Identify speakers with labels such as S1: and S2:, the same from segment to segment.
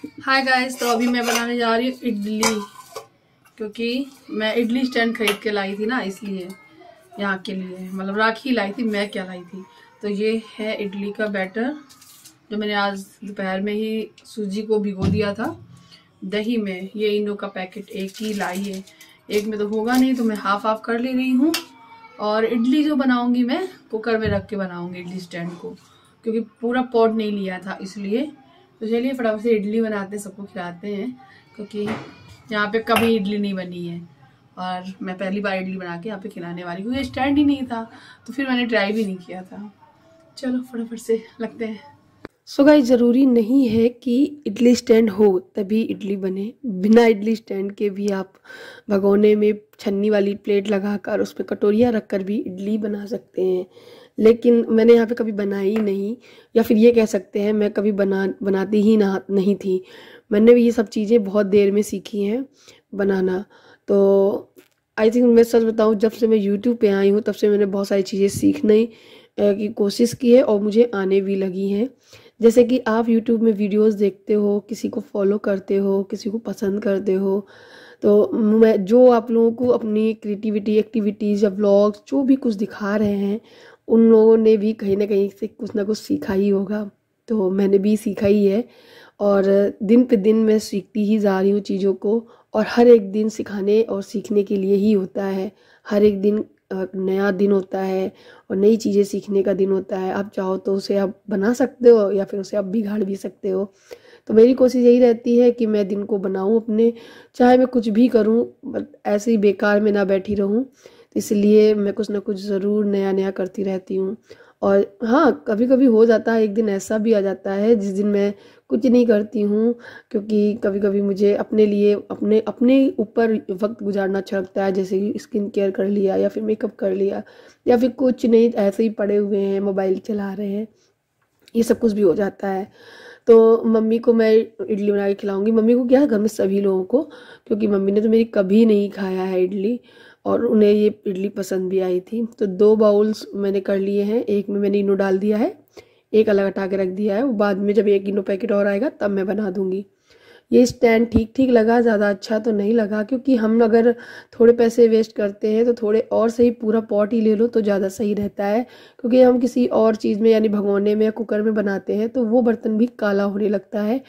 S1: Hi guys, तो अभी मैं बनाने जा रही हूँ इडली, क्योंकि मैं इडली स्टैंड खरीद के लाई थी ना, इसलिए यहाँ के लिए मतलब राखी लाई थी, मैं क्या लाई थी। तो ये है इडली का बैटर जो मैंने आज दोपहर में ही सूजी को भिगो दिया था दही में। ये इनो का पैकेट एक ही लाई है, एक में तो होगा नहीं, तो मैं हाफ हाफ कर ले रही हूँ। और इडली जो बनाऊंगी मैं कुकर में रख के बनाऊंगी इडली स्टैंड को, क्योंकि पूरा पॉट नहीं लिया था इसलिए। तो चलिए फटाफट से इडली बनाते हैं, सबको खिलाते हैं, क्योंकि यहाँ पे कभी इडली नहीं बनी है और मैं पहली बार इडली बना के यहाँ पे खिलाने वाली, क्योंकि स्टैंड ही नहीं था तो फिर मैंने ट्राई भी नहीं किया था। चलो फटाफट से लगते हैं।
S2: सो गाइस, ज़रूरी नहीं है कि इडली स्टैंड हो तभी इडली बने। बिना इडली स्टैंड के भी आप भगोने में छन्नी वाली प्लेट लगाकर उस पर कटोरियाँ रखकर भी इडली बना सकते हैं। लेकिन मैंने यहाँ पे कभी बनाई नहीं, या फिर ये कह सकते हैं मैं कभी बनाती ही नहीं थी। मैंने भी ये सब चीज़ें बहुत देर में सीखी हैं बनाना। तो आई थिंक मैं सच बताऊँ, जब से मैं यूट्यूब पे आई हूँ तब से मैंने बहुत सारी चीज़ें सीखने की कोशिश की है और मुझे आने भी लगी हैं। जैसे कि आप यूट्यूब में वीडियोस देखते हो, किसी को फॉलो करते हो, किसी को पसंद करते हो, तो मैं जो आप लोगों को अपनी क्रिएटिविटी एक्टिविटीज़ या व्लॉग्स जो भी कुछ दिखा रहे हैं, उन लोगों ने भी कहीं ना कहीं से कुछ ना कुछ सीखा ही होगा। तो मैंने भी सीखा ही है और दिन पे दिन मैं सीखती ही जा रही हूँ चीज़ों को। और हर एक दिन सिखाने और सीखने के लिए ही होता है। हर एक दिन नया दिन होता है और नई चीज़ें सीखने का दिन होता है। आप चाहो तो उसे आप बना सकते हो या फिर उसे आप बिगाड़ भी सकते हो। तो मेरी कोशिश यही रहती है कि मैं दिन को बनाऊं अपने, चाहे मैं कुछ भी करूं, बट ऐसे ही बेकार में ना बैठी रहूं। तो इसलिए मैं कुछ ना कुछ ज़रूर नया नया करती रहती हूँ। और हाँ, कभी कभी हो जाता है, एक दिन ऐसा भी आ जाता है जिस दिन मैं कुछ नहीं करती हूँ, क्योंकि कभी कभी मुझे अपने लिए अपने अपने ऊपर वक्त गुजारना अच्छा लगता है। जैसे कि स्किन केयर कर लिया या फिर मेकअप कर लिया, या फिर कुछ नहीं, ऐसे ही पड़े हुए हैं, मोबाइल चला रहे हैं, ये सब कुछ भी हो जाता है। तो मम्मी को मैं इडली बना के खिलाऊंगी। मम्मी को क्या, घर में सभी लोगों को, क्योंकि मम्मी ने तो मेरी कभी नहीं खाया है इडली, और उन्हें ये इडली पसंद भी आई थी। तो 2 बाउल्स मैंने कर लिए हैं, एक में मैंने इनो डाल दिया है, एक अलग हटा के रख दिया है। वो बाद में जब एक इनो पैकेट और आएगा तब मैं बना दूंगी। ये स्टैंड ठीक ठीक लगा, ज़्यादा अच्छा तो नहीं लगा, क्योंकि हम अगर थोड़े पैसे वेस्ट करते हैं तो थोड़े और सही पूरा पॉट ही ले लो तो ज़्यादा सही रहता है। क्योंकि हम किसी और चीज़ में यानी भगोने में या कुकर में बनाते हैं तो वो बर्तन भी काला होने लगता है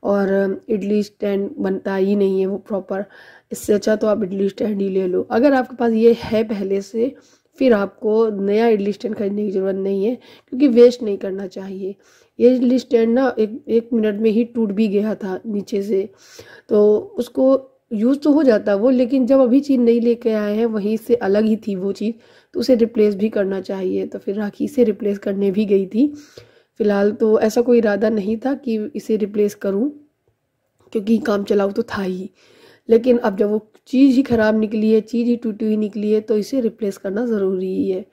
S2: और इडली स्टैंड बनता ही नहीं है वो प्रॉपर। इससे अच्छा तो आप इडली स्टैंड ही ले लो। अगर आपके पास ये है पहले से, फिर आपको नया इडली स्टैंड खरीदने की ज़रूरत नहीं है, क्योंकि वेस्ट नहीं करना चाहिए। ये इडली स्टैंड ना एक मिनट में ही टूट भी गया था नीचे से। तो उसको यूज़ तो हो जाता वो, लेकिन जब अभी चीज़ नहीं लेके आए हैं वहीं से अलग ही थी वो चीज़, तो उसे रिप्लेस भी करना चाहिए। तो फिर राखी से रिप्लेस करने भी गई थी। फिलहाल तो ऐसा कोई इरादा नहीं था कि इसे रिप्लेस करूं, क्योंकि काम चलाऊ तो था ही। लेकिन अब जब वो चीज़ ही ख़राब निकली है, चीज़ ही टूटी हुई निकली है, तो इसे रिप्लेस करना ज़रूरी ही है।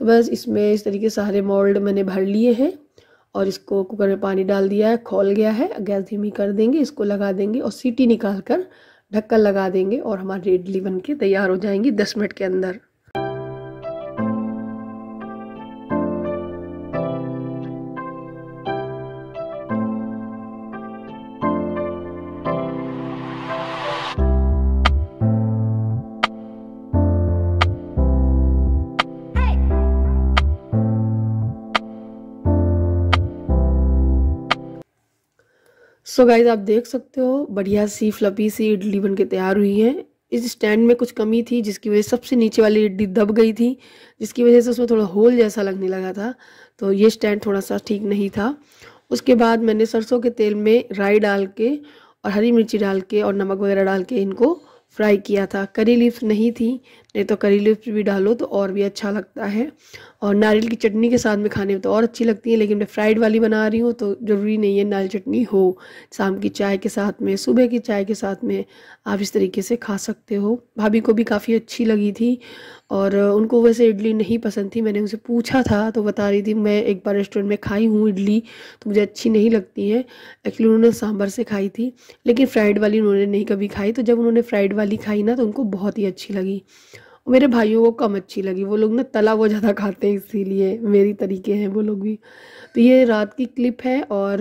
S2: तो बस इसमें इस तरीके सारे मोल्ड मैंने भर लिए हैं और इसको कुकर में पानी डाल दिया है, खौल गया है। गैस धीमी कर देंगे, इसको लगा देंगे और सीटी निकाल कर ढक्कन लगा देंगे और हमारी इडली बनके तैयार हो जाएंगी 10 मिनट के अंदर। सो गाइज, आप देख सकते हो बढ़िया सी फ्लपी सी इडली बनके तैयार हुई है। इस स्टैंड में कुछ कमी थी जिसकी वजह से सबसे नीचे वाली इडली दब गई थी, जिसकी वजह से उसमें थोड़ा होल जैसा लगने लगा था। तो ये स्टैंड थोड़ा सा ठीक नहीं था। उसके बाद मैंने सरसों के तेल में राई डाल के और हरी मिर्ची डाल के और नमक वगैरह डाल के इनको फ्राई किया था। करी लीव्स नहीं थी, नहीं तो करी लीव्स भी डालो तो और भी अच्छा लगता है। और नारियल की चटनी के साथ में खाने में तो और अच्छी लगती है, लेकिन मैं फ्राइड वाली बना रही हूँ तो ज़रूरी नहीं है नारियल चटनी हो। शाम की चाय के साथ में, सुबह की चाय के साथ में आप इस तरीके से खा सकते हो। भाभी को भी काफ़ी अच्छी लगी थी और उनको वैसे इडली नहीं पसंद थी। मैंने उनसे पूछा था तो बता रही थी मैं एक बार रेस्टोरेंट में खाई हूँ इडली, तो मुझे अच्छी नहीं लगती है। एक्चुअली उन्होंने सांभर से खाई थी, लेकिन फ्राइड वाली उन्होंने नहीं कभी खाई। तो जब उन्होंने फ्राइड वाली खाई ना तो उनको बहुत ही अच्छी लगी। और मेरे भाइयों को कम अच्छी लगी, वो लोग ना तला वो ज़्यादा खाते हैं, इसीलिए मेरी तरीके हैं वो लोग भी। तो ये रात की क्लिप है और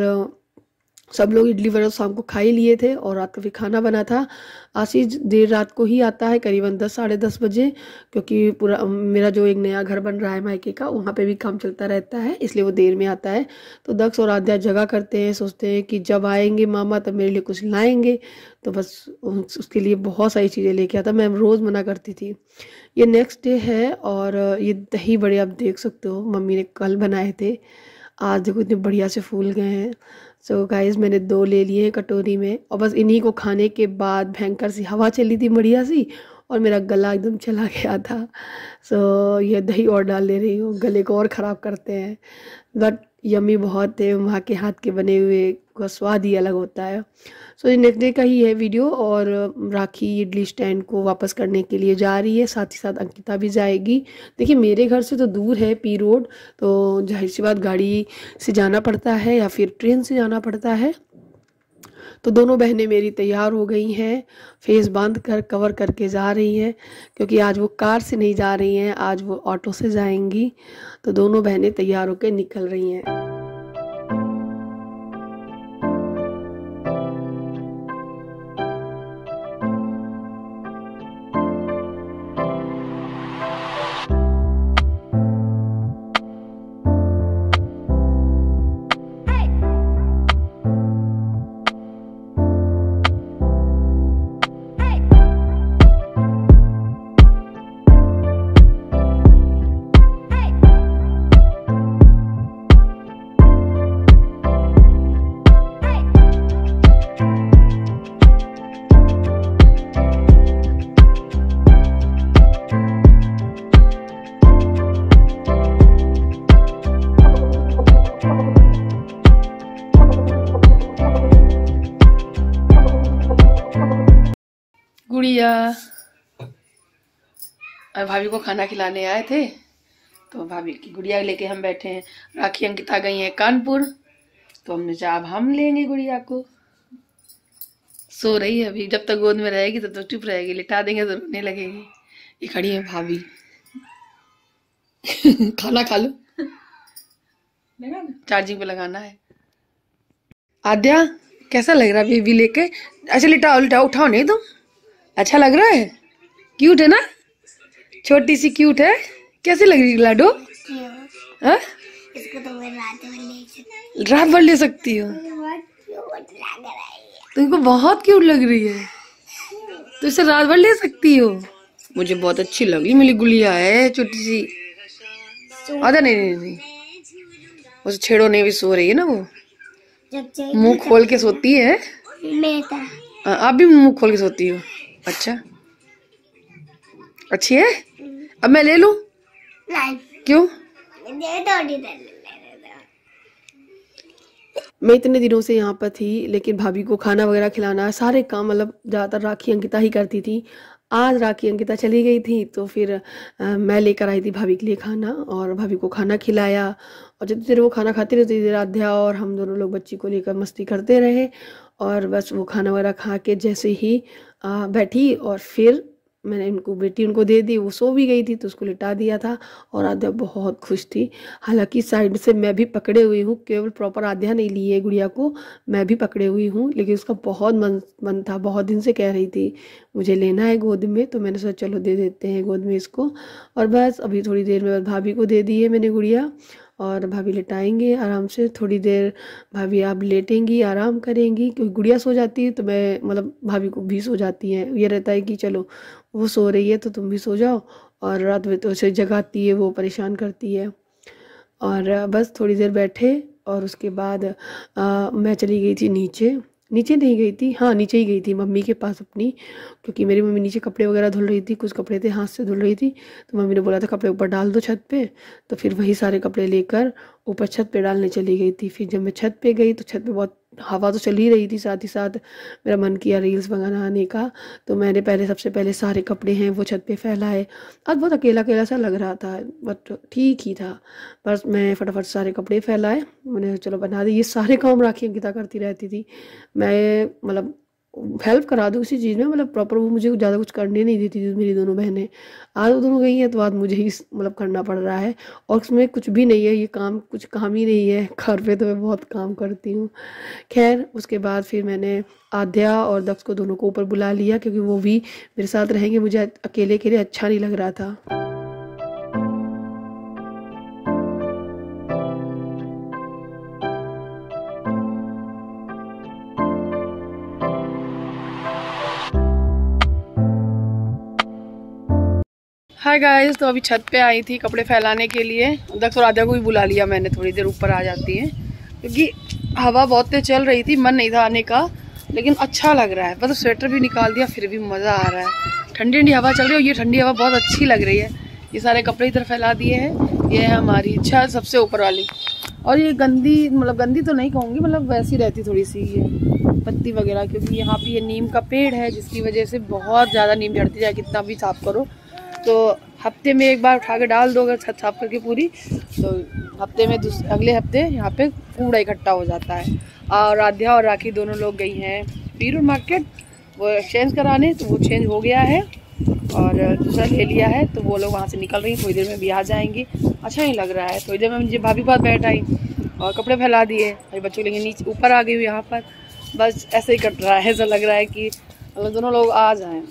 S2: सब लोग इडली वगैरह शाम को खा ही लिए थे और रात का भी खाना बना था। आशीष देर रात को ही आता है, करीबन 10 साढ़े 10 बजे, क्योंकि पूरा मेरा जो एक नया घर बन रहा है मायके का, वहाँ पे भी काम चलता रहता है, इसलिए वो देर में आता है। तो दक्ष और आद्या जगह करते हैं, सोचते हैं कि जब आएंगे मामा तब मेरे लिए कुछ लाएंगे। तो बस उसके लिए बहुत सारी चीज़ें लेके आता। मैं रोज़ मना करती थी। ये नेक्स्ट डे है और ये दही बड़े आप देख सकते हो, मम्मी ने कल बनाए थे, आज देखो इतने बढ़िया से फूल गए हैं। सो गाइस मैंने 2 ले लिए हैं कटोरी में, और बस इन्हीं को खाने के बाद भयंकर सी हवा चली थी बढ़िया सी, और मेरा गला एकदम चला गया था। सो ये दही और डाल ले रही हूँ, गले को और ख़राब करते हैं, बट यम्मी बहुत है। वहाँ के हाथ के बने हुए का स्वाद ही अलग होता है। सो ये नेक्स्ट डे का ही है वीडियो। और राखी इडली स्टैंड को वापस करने के लिए जा रही है, साथ ही साथ अंकिता भी जाएगी। देखिए मेरे घर से तो दूर है पी रोड, तो जाहिर सी बात गाड़ी से जाना पड़ता है या फिर ट्रेन से जाना पड़ता है। तो दोनों बहनें मेरी तैयार हो गई हैं, फेस बांध कर कवर करके जा रही हैं, क्योंकि आज वो कार से नहीं जा रही हैं, आज वो ऑटो से जाएंगी। तो दोनों बहनें तैयार होकर निकल रही हैं। गुड़िया और भाभी को खाना खिलाने आए थे, तो भाभी की गुड़िया लेके हम बैठे हैं। राखी अंकिता गई है कानपुर, तो हमने कहा अब हम लेंगे गुड़िया को। सो रही है अभी, जब तक गोद में रहेगी तब तक चुप रहेगी, लिटा देंगे तो रोने लगेगी। ये खड़ी है भाभी। खाना खा लो, चार्जिंग पे लगाना है। आद्या कैसा लग रहा है बेबी लेके? अच्छा लिटाओ लिटाओ, उठाओ नहीं तुम। अच्छा लग रहा है, क्यूट है ना, छोटी सी क्यूट है। कैसे लग रही लाडो? इसको तो मैं रात भर ले सकती हूँ। तुमको बहुत क्यूट लग रही है, तो इसे रात भर ले सकती हो। मुझे बहुत अच्छी लगी, मेरी गुड़िया है छोटी सी। आधा नहीं नहीं नहीं, उसे छेड़ो नहीं, भी सो रही है ना वो, मुंह खोल के सोती है। आप भी मुंह खोल के सोती हो? अच्छा अच्छी है। अब मैं ले लूं? नहीं। क्यों? मैं इतने दिनों से यहाँ पर थी, लेकिन भाभी को खाना वगैरह खिलाना, सारे काम मतलब ज़्यादातर राखी अंकिता ही करती थी। आज राखी अंकिता चली गई थी, तो फिर मैं लेकर आई थी भाभी के लिए खाना, और भाभी को खाना खिलाया। और जितनी देर वो खाना खाती रही उतनी देर आध्या और हम दोनों लोग बच्ची को लेकर मस्ती करते रहे। और बस वो खाना वगैरह खा के जैसे ही बैठी, और फिर मैंने बेटी उनको दे दी, वो सो भी गई थी, तो उसको लिटा दिया था। और आद्या बहुत खुश थी। हालांकि साइड से मैं भी पकड़े हुई हूँ, केवल प्रॉपर आद्या नहीं ली है गुड़िया को, मैं भी पकड़े हुई हूँ, लेकिन उसका बहुत मन था, बहुत दिन से कह रही थी मुझे लेना है गोद में, तो मैंने सोचा चलो दे देते हैं गोद में इसको। और बस अभी थोड़ी देर में भाभी को दे दी है मैंने गुड़िया, और भाभी लेटाएंगे आराम से। थोड़ी देर भाभी आप लेटेंगी, आराम करेंगी, क्योंकि गुड़िया सो जाती है तो मैं मतलब भाभी को भी सो जाती है। ये रहता है कि चलो वो सो रही है तो तुम भी सो जाओ, और रात में तो उसे जगाती है, वो परेशान करती है। और बस थोड़ी देर बैठे, और उसके बाद मैं चली गई थी नीचे। नीचे नहीं गई थी, हाँ नीचे ही गई थी मम्मी के पास अपनी, क्योंकि मेरी मम्मी नीचे कपड़े वगैरह धुल रही थी, कुछ कपड़े थे हाथ से धुल रही थी, तो मम्मी ने बोला था कपड़े ऊपर डाल दो छत पे, तो फिर वही सारे कपड़े लेकर ऊपर छत पे डालने चली गई थी। फिर जब मैं छत पे गई तो छत पे बहुत हवा तो चल ही रही थी, साथ ही साथ मेरा मन किया रील्स बनाने का, तो मैंने सबसे पहले सारे कपड़े हैं वो छत पे फैलाए। आज बहुत अकेला अकेला सा लग रहा था, बट ठीक ही था। बस मैं फटाफट सारे कपड़े फैलाए, मैंने चलो बना दी। ये सारे काम राखी अंकिता करती रहती थी। मैं मतलब हेल्प करा दूँ किसी चीज़ में, मतलब प्रॉपर वो मुझे ज़्यादा कुछ करने नहीं देती थी मेरी दोनों बहनें। आज वो दोनों गई हैं तो आज मुझे ही मतलब करना पड़ रहा है, और उसमें कुछ भी नहीं है, ये काम कुछ काम ही नहीं है। घर पे तो मैं बहुत काम करती हूँ। खैर उसके बाद फिर मैंने आध्या और दक्ष को दोनों को ऊपर बुला लिया, क्योंकि वो भी मेरे साथ रहेंगे, मुझे अकेले अकेले अच्छा नहीं लग रहा था।
S1: हाय गाइस, तो अभी छत पे आई थी कपड़े फैलाने के लिए। दक्ष और आद्या को भी बुला लिया मैंने, थोड़ी देर ऊपर आ जाती हैं, क्योंकि हवा बहुत तेज चल रही थी, मन नहीं था आने का, लेकिन अच्छा लग रहा है। मतलब स्वेटर भी निकाल दिया, फिर भी मज़ा आ रहा है। ठंडी ठंडी हवा चल रही है और ये ठंडी हवा बहुत अच्छी लग रही है। ये सारे कपड़े इधर फैला दिए हैं, ये है हमारी छत सबसे ऊपर वाली। और ये गंदी, मतलब गंदी तो नहीं कहूँगी, मतलब वैसी रहती थोड़ी सी ये पत्ती वगैरह, क्योंकि यहाँ पे ये नीम का पेड़ है, जिसकी वजह से बहुत ज़्यादा नीम झड़ती जाए, कितना भी साफ़ करो। तो हफ्ते में एक बार उठा के डाल दो अगर छत साफ करके पूरी, तो हफ्ते में अगले हफ्ते यहाँ पे कूड़ा इकट्ठा हो जाता है। और आध्या और राखी दोनों लोग गई हैं पीरू मार्केट वो एक्सचेंज कराने, तो वो चेंज हो गया है और दूसरा ले लिया है, तो वो लोग वहाँ से निकल रही हैं। थोड़ी देर में भी आ जाएंगी। अच्छा नहीं लग रहा है। थोड़ी देर में मुझे भाभी पास बैठ आई और कपड़े फैला दिए, अभी बच्चों लेके नीचे ऊपर आ गई हूँ यहाँ पर। बस ऐसे ही कट रहा है, ऐसा लग रहा है कि मतलब दोनों लोग आ जाएं।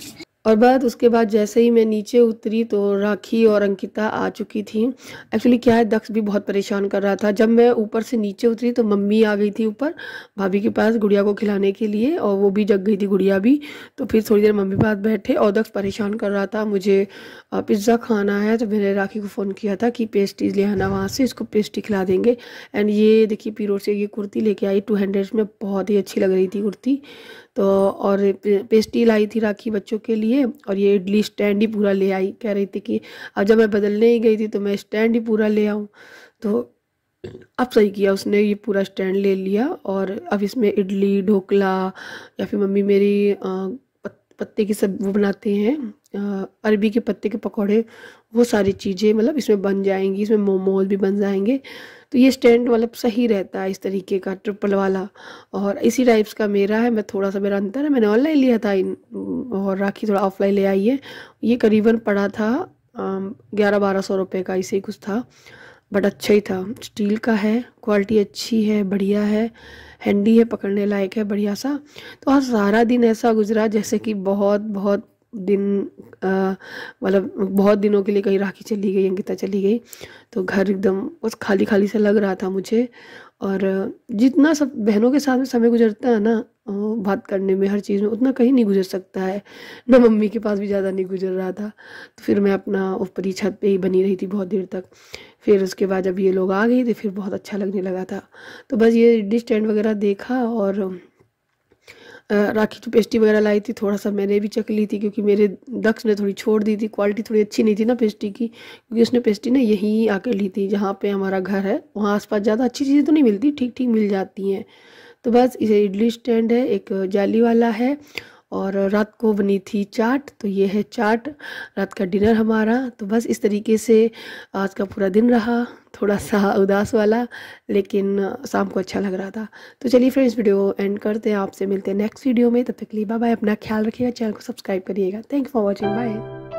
S2: और बाद उसके बाद जैसे ही मैं नीचे उतरी तो राखी और अंकिता आ चुकी थी। एक्चुअली क्या है, दक्ष भी बहुत परेशान कर रहा था। जब मैं ऊपर से नीचे उतरी तो मम्मी आ गई थी ऊपर भाभी के पास गुड़िया को खिलाने के लिए, और वो भी जग गई थी गुड़िया भी। तो फिर थोड़ी देर मम्मी पास बैठे और दक्ष परेशान कर रहा था, मुझे पिज़्ज़ा खाना है। तो मैंने राखी को फ़ोन किया था कि पेस्ट्रीज ले आना वहाँ से, इसको पेस्ट्री खिला देंगे। एंड ये देखिए पीरो से ये कुर्ती लेके आई 200 में, बहुत ही अच्छी लग रही थी कुर्ती। तो और पेस्ट्री लाई थी राखी बच्चों के लिए, और ये इडली स्टैंड ही पूरा ले आई। कह रही थी कि अब जब मैं बदलने ही गई थी तो मैं स्टैंड ही पूरा ले आऊँ। तो अब सही किया उसने, ये पूरा स्टैंड ले लिया। और अब इसमें इडली ढोकला, या फिर मम्मी मेरी पत्ते की सब वो बनाते हैं, अरबी के पत्ते के पकौड़े, वो सारी चीज़ें मतलब इसमें बन जाएंगी। इसमें मोमोज भी बन जाएंगे। तो ये स्टैंड मतलब सही रहता है इस तरीके का ट्रिपल वाला, और इसी टाइप्स का मेरा है। मैं थोड़ा सा मेरा अंतर है, मैंने ऑनलाइन लिया था और राखी थोड़ा ऑफलाइन ले आई है। ये करीबन पड़ा था 1100-1200 रुपये का, इसे कुछ था, बट अच्छा ही था। स्टील का है, क्वालिटी अच्छी है, बढ़िया है, हैंडी है, पकड़ने लायक है, बढ़िया सा। तो आज सारा दिन ऐसा गुजरा जैसे कि बहुत बहुत दिन, मतलब बहुत दिनों के लिए कहीं राखी चली गई, अंकिता चली गई। तो घर एकदम बस खाली खाली सा लग रहा था मुझे। और जितना सब बहनों के साथ में समय गुजरता है ना बात करने में, हर चीज़ में, उतना कहीं नहीं गुजर सकता है ना। मम्मी के पास भी ज़्यादा नहीं गुजर रहा था। तो फिर मैं अपना ऊपरी छत पे ही बनी रही थी बहुत देर तक। फिर उसके बाद जब ये लोग आ गए थे फिर बहुत अच्छा लगने लगा था। तो बस ये डिश स्टैंड वगैरह देखा, और राखी जो पेस्ट्री वगैरह लाई थी थोड़ा सा मैंने भी चख ली थी, क्योंकि मेरे दक्ष ने थोड़ी छोड़ दी थी। क्वालिटी थोड़ी अच्छी नहीं थी ना पेस्ट्री की, क्योंकि उसने पेस्ट्री ना यहीं आकर ली थी जहाँ पे हमारा घर है। वहाँ आसपास ज़्यादा अच्छी चीज़ें तो नहीं मिलती, ठीक ठीक मिल जाती हैं। तो बस इसे इडली स्टैंड है, एक जाली वाला है, और रात को बनी थी चाट, तो ये है चाट रात का डिनर हमारा। तो बस इस तरीके से आज का पूरा दिन रहा, थोड़ा सा उदास वाला, लेकिन शाम को अच्छा लग रहा था। तो चलिए फ्रेंड्स, वीडियो एंड करते हैं, आपसे मिलते हैं नेक्स्ट वीडियो में। तब तक के लिए बाय बाय, अपना ख्याल रखिएगा, चैनल को सब्सक्राइब करिएगा। Thank you for watching, bye.